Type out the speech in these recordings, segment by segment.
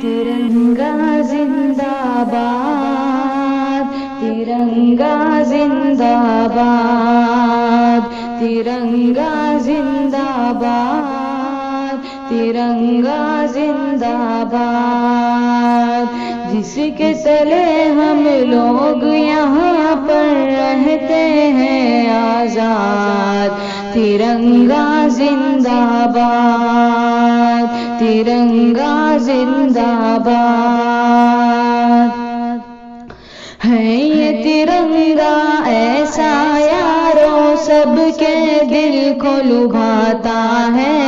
ترنگا زندہ باد، ترنگا زندہ باد، ترنگا زندہ باد، ترنگا زندہ باد۔ جس کے تلے ہم لوگ یہاں پر رہتے ہیں آزاد، ترنگا زندہ باد، ترنگا زندہ باد۔ ہے یہ ترنگا ایسا یارو سب کے دل کو لبھاتا ہے،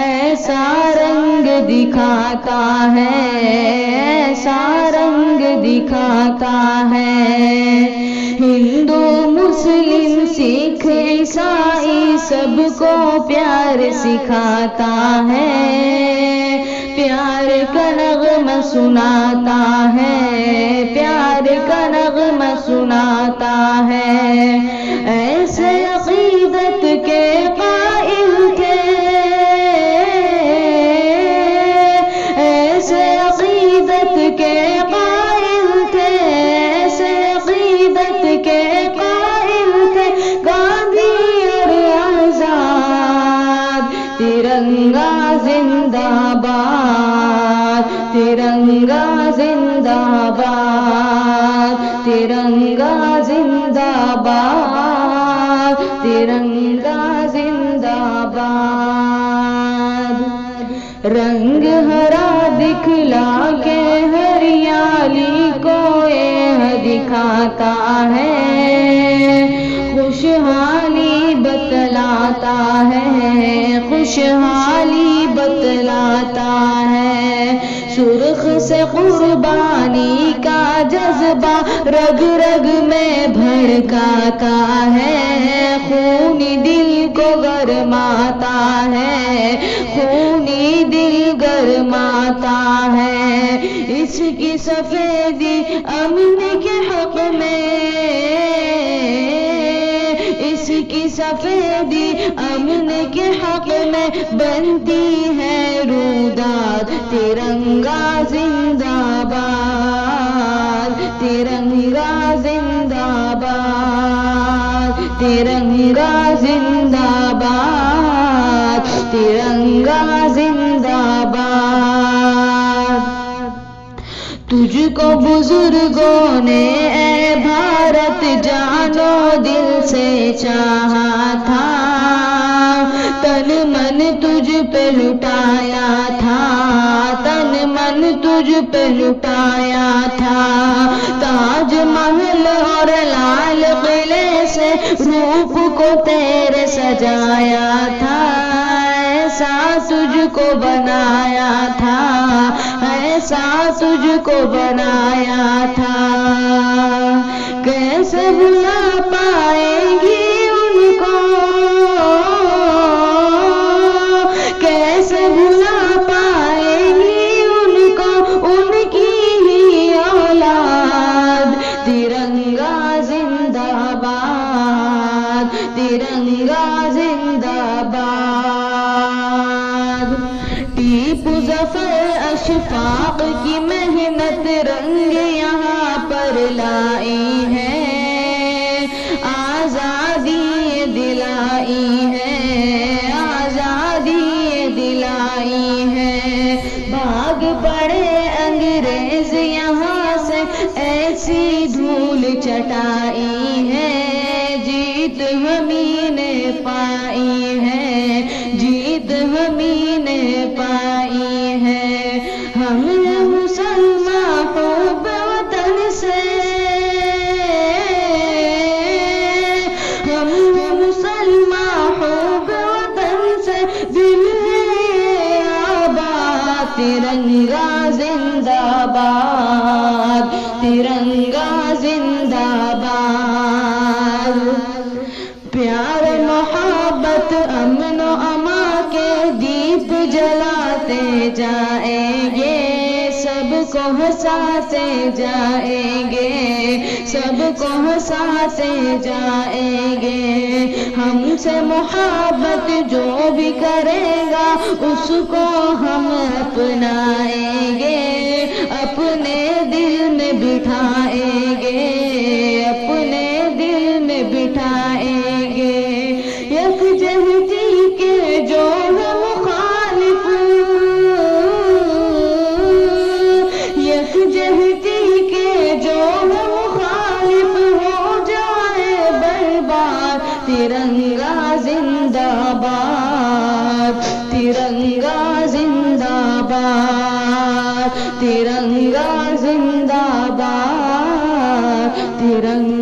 ایسا رنگ دکھاتا ہے، ایسا رنگ دکھاتا ہے۔ ہندو مسلم سکھ عیسائی سب کو پیار سکھاتا ہے، پیار کا نغمہ سناتا ہے، پیار کا نغمہ سناتا ہے۔ ایسے عقیدت کے قائل تھے، ایسے عقیدت کے قائل تھے، ایسے عقیدت کے قائل تھے گاندھی اور آزاد۔ ترنگا زندہ باد، ترنگا زندہ باد، ترنگا زندہ باد، ترنگا زندہ باد۔ رنگ ہرا دکھلا کے ہریالی کو یہ دکھاتا ہے، خوشحالی بتلاتا ہے، خوشحالی بتلاتا ہے۔ سرخ سے قربانی کا جذبہ رگ رگ میں بھڑکاتا ہے، خونی دل کو گرماتا ہے، خونی دل گرماتا ہے۔ اس کی سفیدی امن کے حق میں، اس کی سفیدی امن کے حق میں بنتی ہے روداد۔ ترنگا زندہ باد، ترنگا زندہ باد، ترنگا زندہ باد، ترنگا زندہ باد۔ تجھ کو بزرگوں نے اے بھارت جانو دل سے چاہا تھا، تن من تجھ پہ لٹایا تھا، تن من تجھ پہ لٹایا تھا۔ تاج محل اور لال قلعے سے روپ کو تیرے سجایا تھا، ایسا تجھ کو بنایا تھا، ایسا تجھ کو بنایا تھا۔ کیسے بھلا پائیں گی ان کو، کیسے بھلا پائیں گی ان کو ان کی ہی اولاد۔ ترنگا زندہ باد، ترنگا زندہ باد۔ ٹیپو ظفر اشفاق کی محنت رنگ یہاں پر لائی ہے، آزادی دلائی ہے، آزادی دلائی ہے۔ بھاگ پڑے انگریز یہاں سے ایسی دھول چٹائی ہے، جیت ہمیں نے پائی ہے، جیت ہمیں نے پائی ہے۔ ہم مسلمان حب وطن سے، ہم مسلمان حب وطن سے دل ہے آباد۔ ترنگا زندہ باد، ترنگا زندہ باد۔ پیار محبت امن و امان کے دیپ جلاتے جائیں گے، سب کو ہنساتے جائیں گے، سب کو ہنساتے جائیں گے۔ ہم سے محبت جو بھی کرے گا اس کو ہم اپنائیں باد، ترنگا زندہ باد، ترنگا